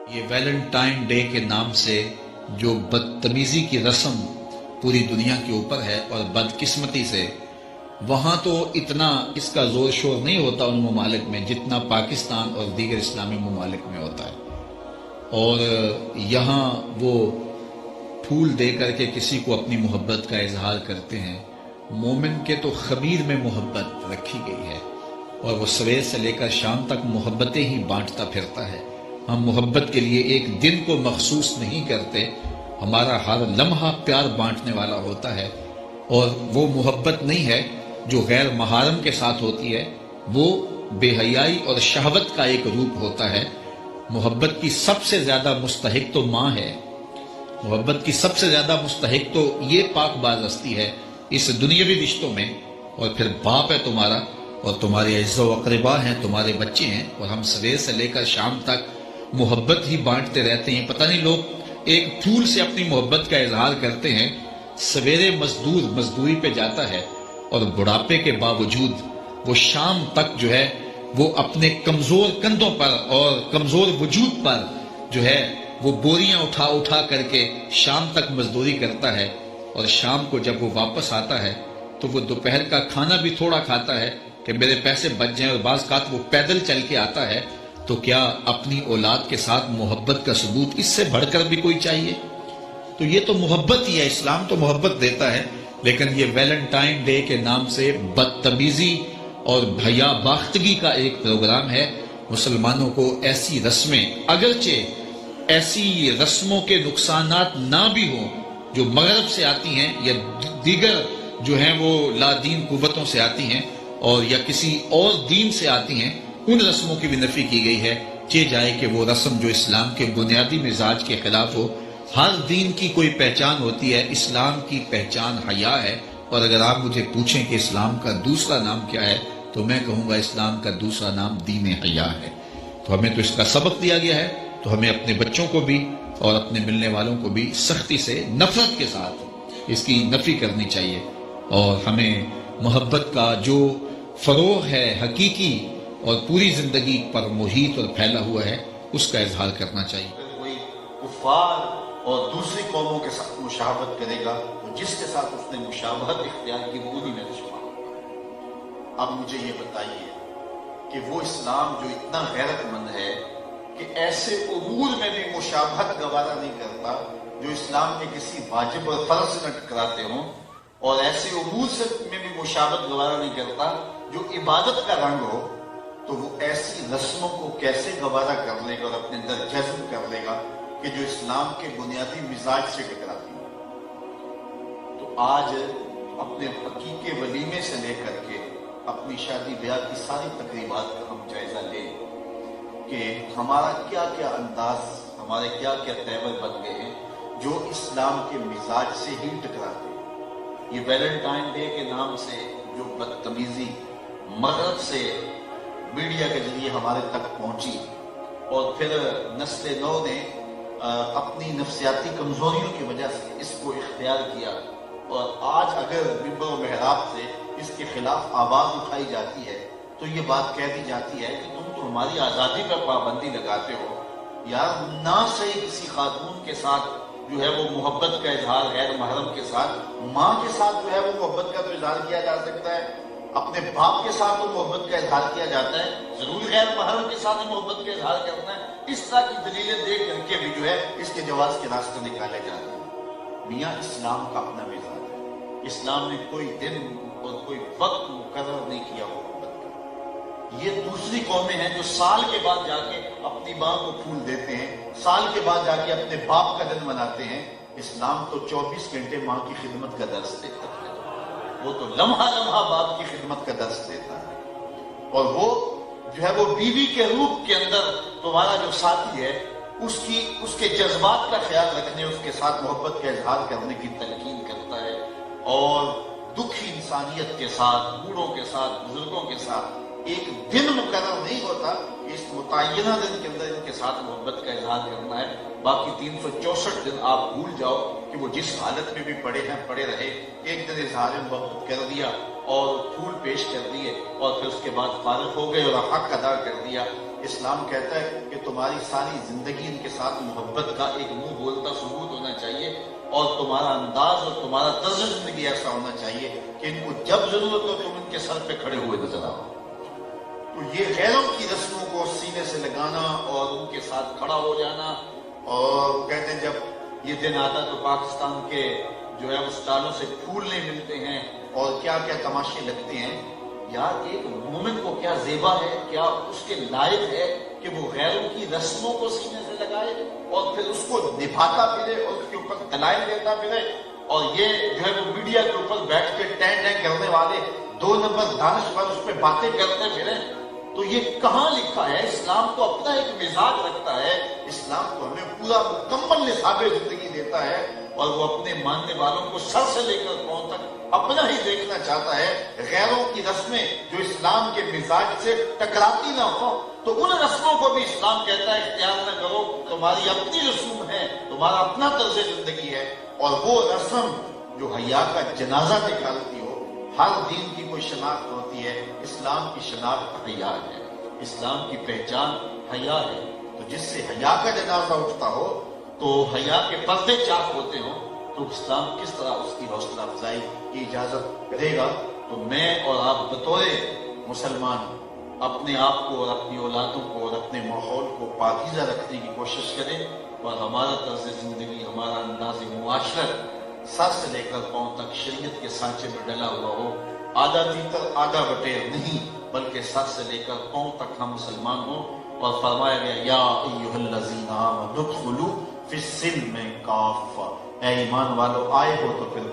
یہ Valentine day کے نام سے جو بدتمیزی کی رسم پوری دنیا کے اوپر ہے، اور بدقسمتی سے وہاں تو اتنا اس کا زور شور نہیں ہوتا ان ممالک میں جتنا پاکستان اور دیگر اسلامی ممالک میں ہوتا ہے، اور یہاں وہ پھول دے کر کے کسی کو اپنی محبت کا اظہار کرتے ہیں۔ مومن کے تو خمیر میں محبت رکھی گئی ہے، اور وہ سویر سے لے کر شام تک محبتیں ہی بانٹتا پھرتا ہے۔ ہم محبت کے لیے ایک دن کو مخصوص نہیں کرتے، ہمارا ہر لمحہ پیار بانٹنے والا ہوتا ہے، اور وہ محبت نہیں ہے جو غیر محارم کے ساتھ ہوتی ہے، وہ بے حیائی اور شہوت کا ایک روپ ہوتا ہے۔ محبت کی سب سے زیادہ مستحق تو ماں ہے، محبت کی سب سے زیادہ مستحق تو یہ پاک باز ہستی ہے اس دنیاوی رشتوں میں، اور پھر باپ ہے تمہارا، اور تمہارے اعزاء و اقربا ہیں، تمہارے بچے ہیں، اور ہم سویر سے لے کر شام تک محبت ہی بانٹتے رہتے ہیں۔ پتہ نہیں لوگ ایک پھول سے اپنی محبت کا اظہار کرتے ہیں۔ سویرے مزدور مزدوری پہ جاتا ہے، اور بڑھاپے کے باوجود وہ شام تک جو ہے وہ اپنے کمزور کندھوں پر اور کمزور وجود پر جو ہے وہ بوریاں اٹھا اٹھا کر کے شام تک مزدوری کرتا ہے، اور شام کو جب وہ واپس آتا ہے تو وہ دوپہر کا کھانا بھی تھوڑا کھاتا ہے کہ میرے پیسے بچ جائیں، اور بعض اوقات وہ پیدل چل کے آتا ہے۔ تو کیا اپنی اولاد کے ساتھ محبت کا ثبوت اس سے بڑھ کر بھی کوئی چاہیے؟ تو یہ تو محبت ہی ہے، اسلام تو محبت دیتا ہے، لیکن یہ ویلنٹائن ڈے کے نام سے بدتمیزی اور بھیا باختگی کا ایک پروگرام ہے۔ مسلمانوں کو ایسی رسمیں، اگرچہ ایسی رسموں کے نقصانات نہ بھی ہوں جو مغرب سے آتی ہیں یا دیگر جو ہیں وہ لا دین قوتوں سے آتی ہیں، اور یا کسی اور دین سے آتی ہیں، ان رسموں کی بھی نفی کی گئی ہے۔ چہ جائے کہ وہ رسم جو اسلام کے بنیادی مزاج کے خلاف ہو۔ ہر دین کی کوئی پہچان ہوتی ہے، اسلام کی پہچان حیا ہے، اور اگر آپ مجھے پوچھیں کہ اسلام کا دوسرا نام کیا ہے تو میں کہوں گا اسلام کا دوسرا نام دین حیا ہے۔ تو ہمیں تو اس کا سبق دیا گیا ہے، تو ہمیں اپنے بچوں کو بھی اور اپنے ملنے والوں کو بھی سختی سے، نفرت کے ساتھ اس کی نفی کرنی چاہیے، اور ہمیں محبت کا جو فروغ ہے حقیقی اور پوری زندگی پر محیط اور پھیلا ہوا ہے اس کا اظہار کرنا چاہیے۔ کوئی کفار اور دوسری قوموں کے ساتھ مشابہت کرے گا تو جس کے ساتھ اس نے مشابہت اختیار کی وہ انہی میں شمار۔ اب مجھے یہ بتائیے کہ وہ اسلام جو اتنا غیرت مند ہے کہ ایسے امور میں بھی مشابہت گوارا نہیں کرتا جو اسلام کے کسی واجب اور فرض سے نہ ٹکراتے ہوں، اور ایسے امور سے میں بھی مشابہت گوارا نہیں کرتا جو عبادت کا رنگ ہو، تو وہ ایسی رسموں کو کیسے گوارا کر لے گا اور اپنے اندر جذب کر لے گا کہ جو اسلام کے بنیادی مزاج سے ٹکراتی ہے۔ تو آج اپنے حقیقی ولیمے سے لے کر کے اپنی شادی بیاہ کی ساری تقریبات کا ہم جائزہ لیں کہ ہمارا کیا کیا انداز، ہمارے کیا کیا تیور بن گئے ہیں جو اسلام کے مزاج سے ہی ٹکراتے ہیں۔ یہ ویلنٹائن ڈے کے نام سے جو بدتمیزی مغرب سے میڈیا کے ذریعے ہمارے تک پہنچی، اور پھر نسل نو نے اپنی نفسیاتی کمزوریوں کی وجہ سے اس کو اختیار کیا، اور آج اگر ممبر و محراب سے اس کے خلاف آواز اٹھائی جاتی ہے تو یہ بات کہہ دی جاتی ہے کہ تم تو ہماری آزادی پر پابندی لگاتے ہو۔ یار نہ صحیح کسی خاتون کے ساتھ جو ہے وہ محبت کا اظہار غیر محرم کے ساتھ، ماں کے ساتھ جو ہے وہ محبت کا تو اظہار کیا جا سکتا ہے، اپنے باپ کے ساتھ وہ محبت کا اظہار کیا جاتا ہے، ضرور غیر محرم کے ساتھ محبت کا اظہار کرنا ہے۔ اس طرح کی دلیلیں دے کر کے بھی جو ہے اس کے جواز کے راستے نکالے جاتے ہیں۔ میاں اسلام کا اپنا مزاج ہے، اسلام نے کوئی دن اور کوئی وقت مقرر نہیں کیا محبت کا۔ یہ دوسری قومیں ہیں جو سال کے بعد جا کے اپنی ماں کو پھول دیتے ہیں، سال کے بعد جا کے اپنے باپ کا دن مناتے ہیں۔ اسلام تو 24 گھنٹے ماں کی خدمت کا درس دیتا ہے، وہ تو لمحہ لمحہ باپ کی خدمت کا درس دیتا ہے، اور وہ جو ہے وہ بیوی کے روپ کے اندر تمہارا جو ساتھی ہے اس کے جذبات کا خیال رکھنے، اس کے ساتھ محبت کا اظہار کرنے کی تلقین کرتا ہے، اور دکھی انسانیت کے ساتھ، بوڑھوں کے ساتھ، بزرگوں کے ساتھ ایک دن مقرر نہیں ہوتا کہ اس متعینہ دن کے اندر ان کے ساتھ محبت کا اظہار کرنا ہے، باقی 364 دن آپ بھول جاؤ کہ وہ جس حالت میں بھی پڑے ہیں پڑے رہے، ایک دن اظہار محبت کر دیا اور پھول پیش کر دیے، اور پھر اس کے بعد فارغ ہو گئے اور حق ادا کر دیا۔ اسلام کہتا ہے کہ تمہاری ساری زندگی ان کے ساتھ محبت کا ایک منہ بولتا ثبوت ہونا چاہیے، اور تمہارا انداز اور تمہارا طرز زندگی ایسا ہونا چاہیے کہ ان کو جب ضرورت ہو تم ان کے سر پہ کھڑے ہوئے نظر آؤ۔ تو یہ غیروں کی رسموں کو سینے سے لگانا اور ان کے ساتھ کھڑا ہو جانا، اور کہتے ہیں جب یہ دن آتا تو پاکستان کے جو ہے اس ٹالوں سے پھول نہیں ملتے ہیں اور کیا کیا تماشے لگتے ہیں۔ یار ایک مومن کو کیا زیبا ہے، کیا اس کے لائق ہے کہ وہ غیروں کی رسموں کو سینے سے لگائے اور پھر اس کو نبھاتا پھرے اور اس کے اوپر دلائل دیتا پھرے، اور یہ جو ہے وہ میڈیا کے اوپر بیٹھ کے ٹین ٹین کرنے والے 2 نمبر دانشور اس پہ باتیں کرتے پھرے۔ تو یہ کہاں لکھا ہے؟ اسلام تو اپنا ایک مزاج رکھتا ہے، اسلام تو ہمیں پورا مکمل نصاب زندگی دیتا ہے، اور وہ اپنے ماننے والوں کو سر سے لے کر پاؤں تک اپنا ہی دیکھنا چاہتا ہے۔ غیروں کی رسمیں جو اسلام کے مزاج سے ٹکراتی نہ ہو تو ان رسموں کو بھی اسلام کہتا ہے اختیار نہ کرو، تمہاری اپنی رسوم ہے، تمہارا اپنا طرز زندگی ہے، اور وہ رسم جو حیا کا جنازہ نکالتی ہو۔ ہر دین کی کوئی شناخت ہوتی ہے، اسلام کی شناخت حیا ہے، اسلام کی پہچان حیا ہے۔ تو جس سے حیا کا جنازہ اٹھتا ہو تو حیا کے پردے چاک ہوتے ہوں تو اسلام کس طرح اس کی حوصلہ افزائی کی اجازت کرے گا؟ تو میں اور آپ بطور مسلمان اپنے آپ کو اور اپنی اولادوں کو اور اپنے ماحول کو پاکیزہ رکھنے کی کوشش کریں، اور ہمارا طرز زندگی، ہمارا انداز معاشرت سر سے لے کر پاؤں تک شریعت کے سانچے میں ڈلا ہوا ہو، آدھا تیتر آدھا بٹیر نہیں، بلکہ سر سے لے کر پاؤں تک ہم مسلمان ہوں۔ اور فرمایا گیا یا ایھا الذین آمنوا ادخلوا فی السلم کافہ، اے ایمان والو آئے ہو تو پھر